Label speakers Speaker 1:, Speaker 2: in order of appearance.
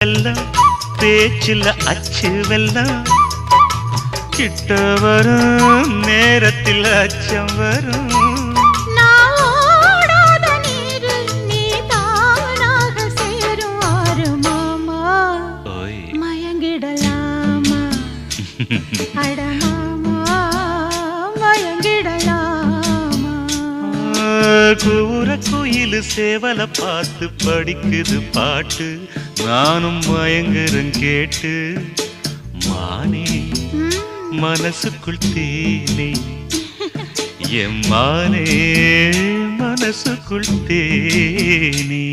Speaker 1: வெல்லம் பேச்சில் அச்சு வெல்லம் கிட்ட வரும் நேரத்தில் அச்சம் வரும் கூற குயில் சேவல பார்த்து படிக்குது பாட்டு நானும் மயங்குறேன் கேட்டு மானே மனசுக்குள் தேனே என் மானே மனசுக்குள் தேனே